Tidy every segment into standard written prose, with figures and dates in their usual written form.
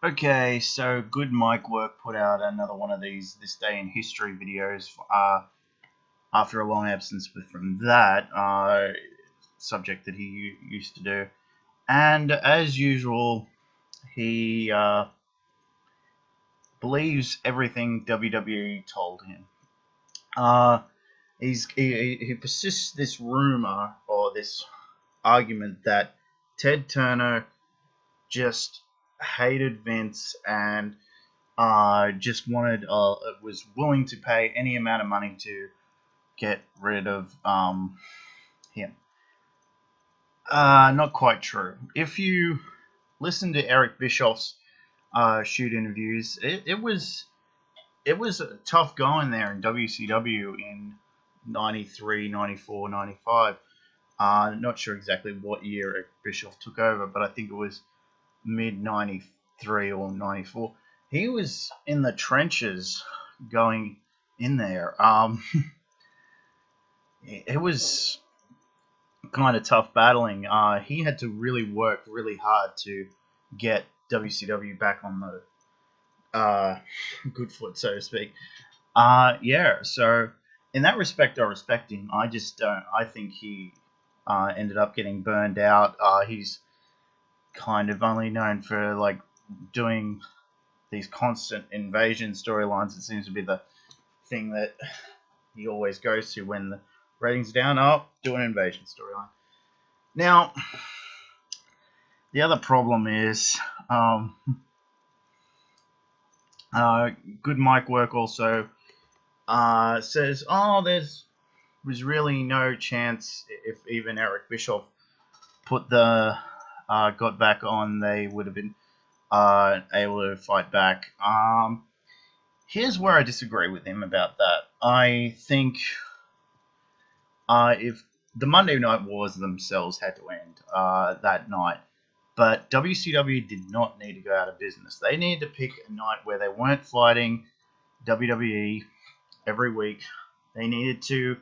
Okay, so Good Mic Work put out another one of these This Day in History videos after a long absence from that subject that he used to do. And as usual, he believes everything WWE told him. He persists this rumor or this argument that Ted Turner just hated Vince and just was willing to pay any amount of money to get rid of him. Not quite true. If you listen to Eric Bischoff's shoot interviews, it was tough going there in WCW in 93, 94, 95. Not sure exactly what year Eric Bischoff took over, but I think it was mid 93 or 94. He was in the trenches going in there. It was kind of tough battling. He had to really work really hard to get WCW back on the good foot, so to speak. Yeah, so in that respect, I respect him. I just don't. I think he ended up getting burned out. He's kind of only known for like doing these constant invasion storylines. It seems to be the thing that he always goes to when the ratings are down. Oh, do an invasion storyline. Now, the other problem is Good Mic Work also says, was really no chance if even Eric Bischoff got back on, they would have been able to fight back. Here's where I disagree with him about that. I think if the Monday Night Wars themselves had to end that night, but WCW did not need to go out of business. They needed to pick a night where they weren't fighting WWE every week. They needed to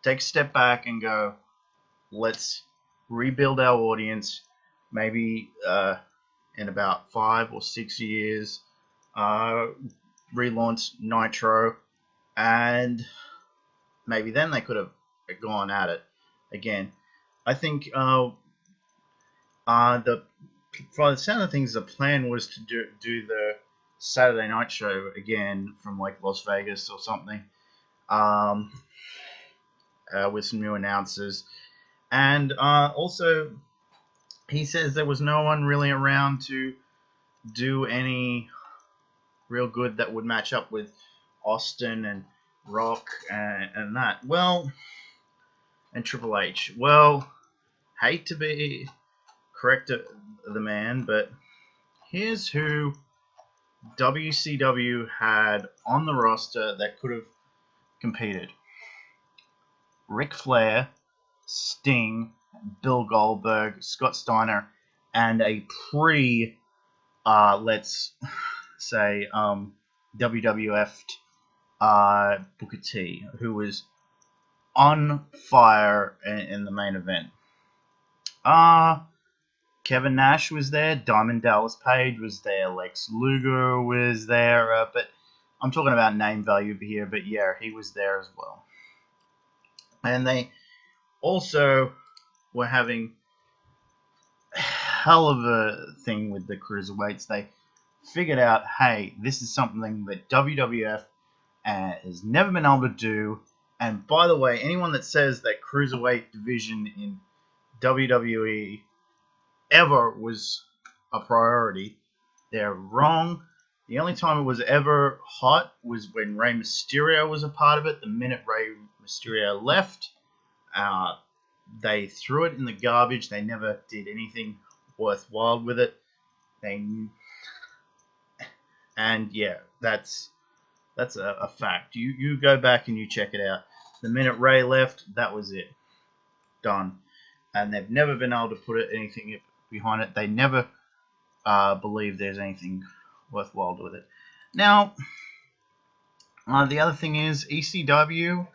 take a step back and go, let's rebuild our audience. Maybe in about 5 or 6 years, relaunch Nitro, and maybe then they could have gone at it again. I think by the sound of things, the plan was to do the Saturday night show again from like Las Vegas or something, with some new announcers, and also he says there was no one really around to do any real good that would match up with Austin and Rock and that. Well, and Triple H. Well, hate to be correct the man, but here's who WCW had on the roster that could have competed: Ric Flair, Sting, Bill Goldberg, Scott Steiner, and a let's say, WWF Booker T, who was on fire in the main event. Kevin Nash was there, Diamond Dallas Page was there, Lex Luger was there, but I'm talking about name value here, but yeah, he was there as well. And they also were having a hell of a thing with the cruiserweights. They figured out, hey, this is something that WWF has never been able to do. And by the way, anyone that says that cruiserweight division in WWE ever was a priority, they're wrong. The only time it was ever hot was when Rey Mysterio was a part of it. The minute Rey Mysterio left, they threw it in the garbage. They never did anything worthwhile with it. And yeah, that's a fact. You go back and you check it out. The minute Rey left, that was it. Done. And they've never been able to put anything behind it. They never believe there's anything worthwhile with it. Now, the other thing is ECW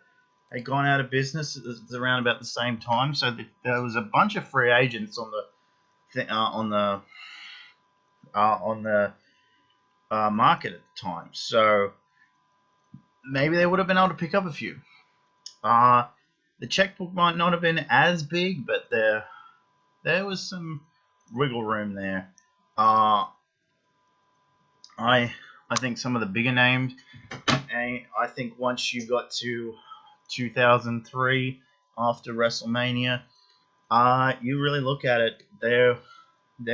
had gone out of business around about the same time, so there was a bunch of free agents on the on the market at the time. So maybe they would have been able to pick up a few. The checkbook might not have been as big, but there was some wiggle room there. I think some of the bigger names, and I think once you got to 2003 after WrestleMania, you really look at it, there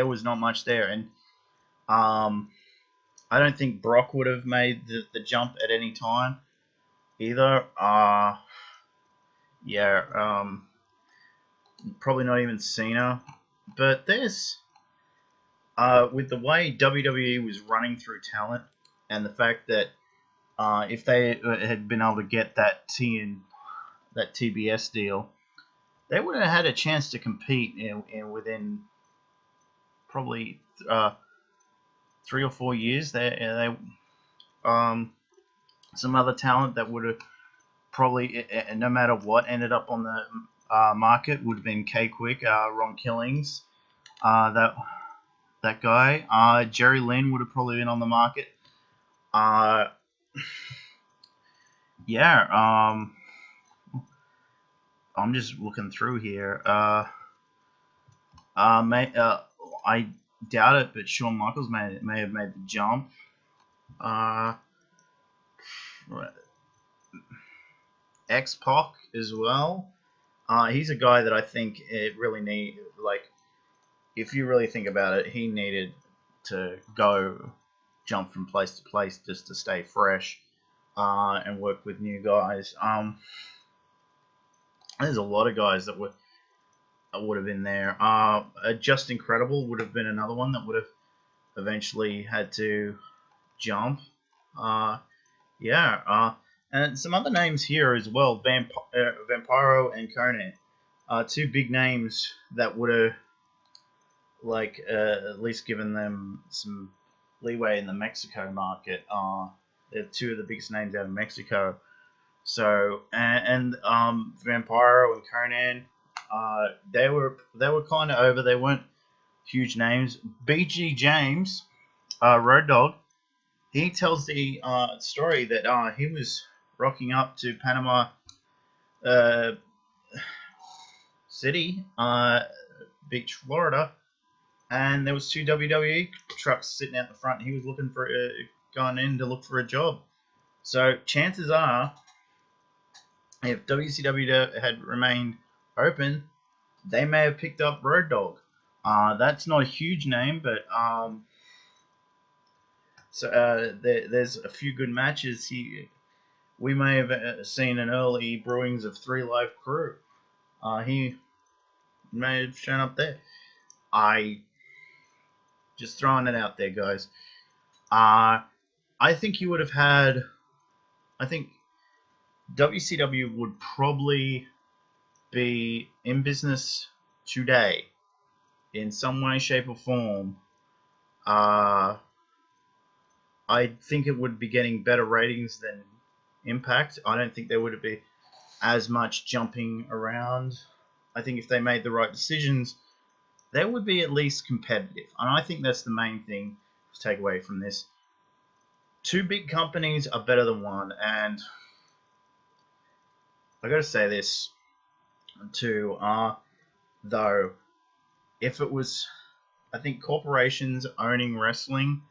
was not much there, and I don't think Brock would have made the jump at any time either. Probably not even Cena, but there's with the way WWE was running through talent, and the fact that if they had been able to get that TBS deal, they would have had a chance to compete in within probably 3 or 4 years. They some other talent that would have probably, no matter what, ended up on the market would have been K-Quick, Ron Killings, that guy. Jerry Lynn would have probably been on the market. I'm just looking through here. I doubt it, but Shawn Michaels may have made the jump. X-Pac as well. He's a guy that I think it really need, like, if you really think about it, he needed to jump from place to place just to stay fresh and work with new guys. There's a lot of guys that would have been there. Just Incredible would have been another one that would have eventually had to jump. And some other names here as well. Vampiro and Conan. Two big names that would have at least given them some leeway in the Mexico market. They're two of the biggest names out of Mexico. So and Vampiro and Conan, they were kind of over. They weren't huge names. BG James, Road Dogg, he tells the story that he was rocking up to Panama City, Beach, Florida, and there was 2 WWE trucks sitting out the front. He was looking for going in to look for a job. So chances are, if WCW had remained open, they may have picked up Road Dogg. That's not a huge name, but there's a few good matches. We may have seen an early brewings of 3 Live Crew. He may have shown up there. Just throwing it out there, guys. I think you would have had. I think WCW would probably be in business today in some way, shape, or form. I think it would be getting better ratings than Impact. I don't think there would be as much jumping around. I think if they made the right decisions, they would be at least competitive. And I think that's the main thing to take away from this. 2 big companies are better than one, and I gotta say this too, though, if it was, I think corporations owning wrestling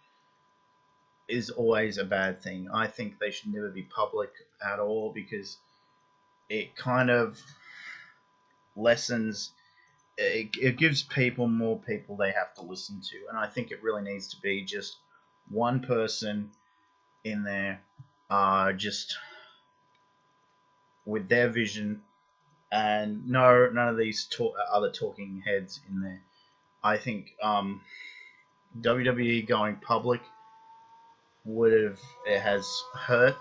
is always a bad thing. I think they should never be public at all, because it kind of lessens, it gives people more people they have to listen to, and I think it really needs to be just one person in there, just with their vision, and none of these other talking heads in there. I think WWE going public has hurt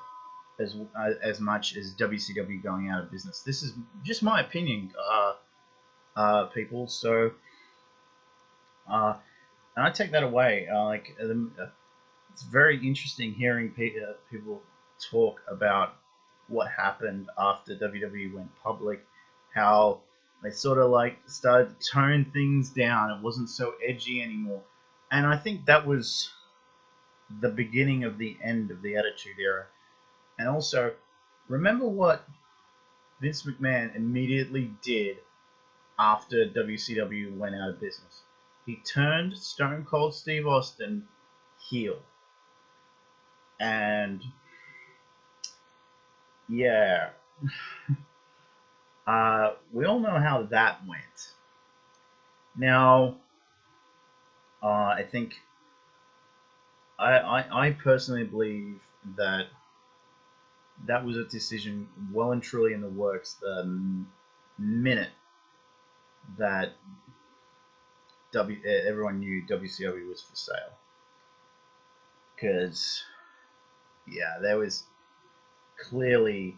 as much as WCW going out of business. This is just my opinion, people. So, and I take that away. It's very interesting hearing people talk about what happened after WWE went public, how they sort of started to tone things down. It wasn't so edgy anymore. And I think that was the beginning of the end of the Attitude Era. And also, remember what Vince McMahon immediately did after WCW went out of business. He turned Stone Cold Steve Austin heel. And yeah, we all know how that went. Now, I think I personally believe that that was a decision well and truly in the works the minute that everyone knew WCW was for sale. Because, yeah, there was clearly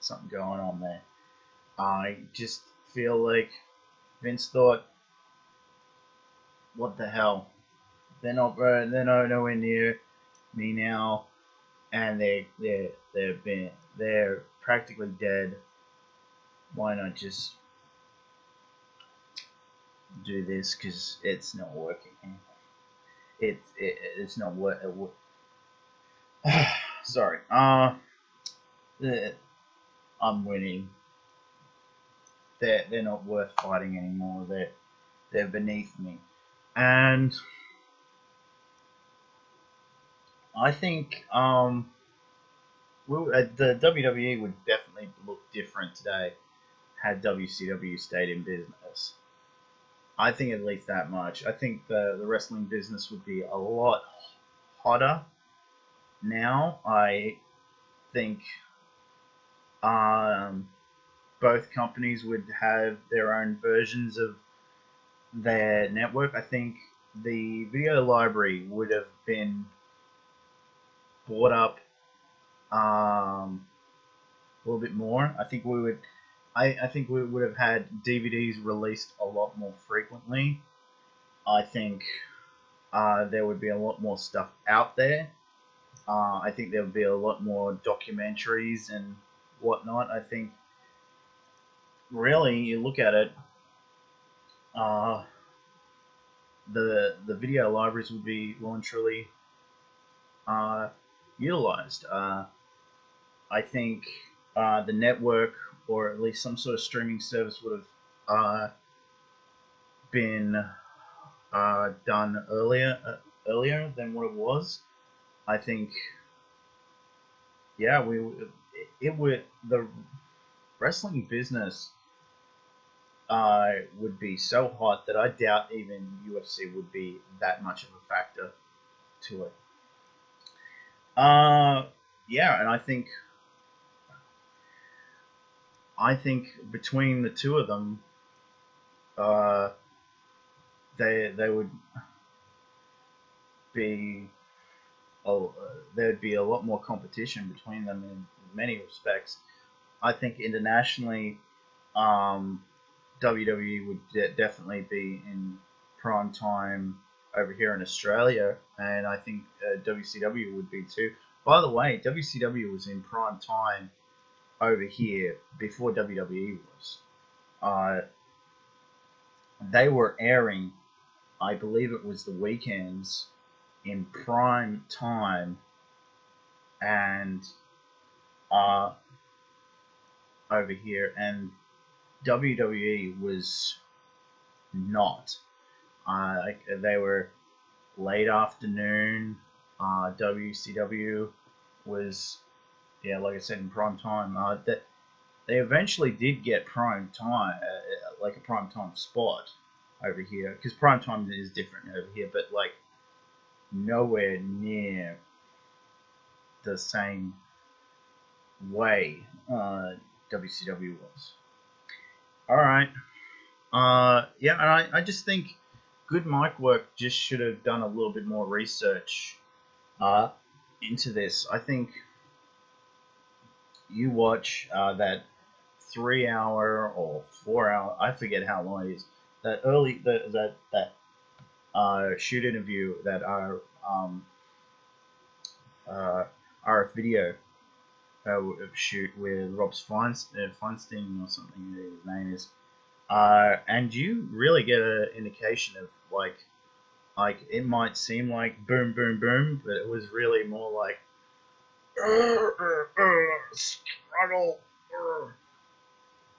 something going on there. I just feel like Vince thought, what the hell? They're nowhere near me now, and they're practically dead. Why not just do this? Because it's not working. It's not working. Sorry. I'm winning. They're not worth fighting anymore. They're beneath me, and I think the WWE would definitely look different today had WCW stayed in business. I think at least that much. I think the wrestling business would be a lot hotter now. I think both companies would have their own versions of their network. I think the video library would have been bought up a little bit more. I think we would have had DVDs released a lot more frequently. I think there would be a lot more stuff out there. I think there would be a lot more documentaries and whatnot. I think really you look at it, the video libraries would be well and truly utilized. I think the network, or at least some sort of streaming service, would have been done earlier than what it was. I think, yeah, the wrestling business would be so hot that I doubt even UFC would be that much of a factor to it. Yeah, and I think between the two of them, they would be there'd be a lot more competition between them in many respects. I think internationally, WWE would definitely be in prime time over here in Australia, and I think WCW would be too. By the way, WCW was in prime time over here before WWE was. They were airing, I believe it was the weekends, in prime time, and over here, and WWE was not. They were late afternoon. WCW was, yeah, like I said, in prime time. They eventually did get prime time, like a prime time spot over here, because prime time is different over here, but like nowhere near the same way WCW was. All right. Yeah, and I just think good mic work just should have done a little bit more research into this. I think you watch that 3 hour or 4 hour, I forget how long it is, that shoot interview that our RF video shoot with Rob Feinstein or something his name is. And you really get an indication of like it might seem like boom, boom, boom, but it was really more like struggle,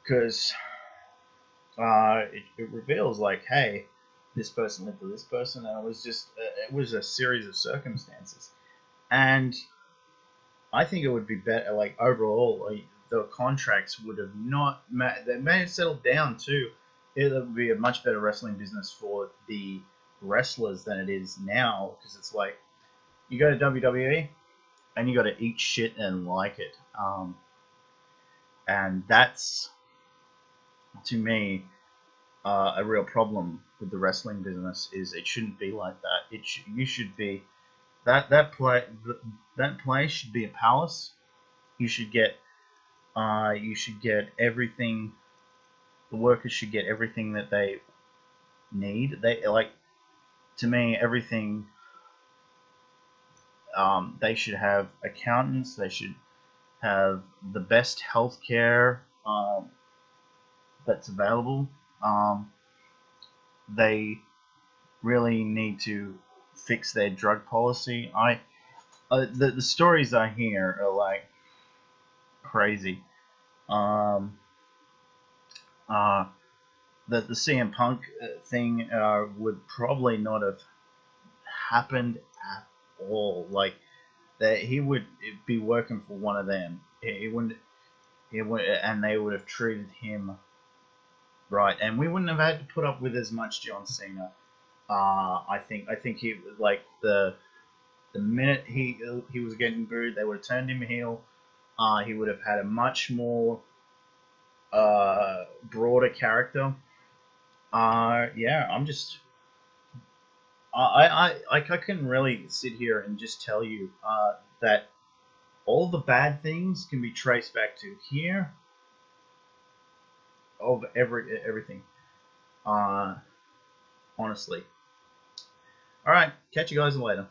because it reveals like, hey, this person lived with this person, and it was a series of circumstances, and I think it would be better. Like overall, like, the contracts would have not. They may have settled down too. It would be a much better wrestling business for the wrestlers than it is now, because it's like you go to WWE and you got to eat shit and like it, and that's to me a real problem with the wrestling business. Is it shouldn't be like that. You should be that place should be a palace. You should get everything. The workers should get everything that they need. They like to me everything. They should have accountants. They should have the best healthcare that's available. They really need to fix their drug policy. The stories I hear are like crazy. Um, uh, the CM Punk thing would probably not have happened at all. Like that, he would be working for one of them. He wouldn't. He would, and they would have treated him right, and we wouldn't have had to put up with as much John Cena. I think he like the minute he was getting booed, they would have turned him heel. He would have had a much more broader character. Yeah, I'm just I couldn't really sit here and just tell you that all the bad things can be traced back to here of everything. Uh, Honestly. All right, catch you guys later.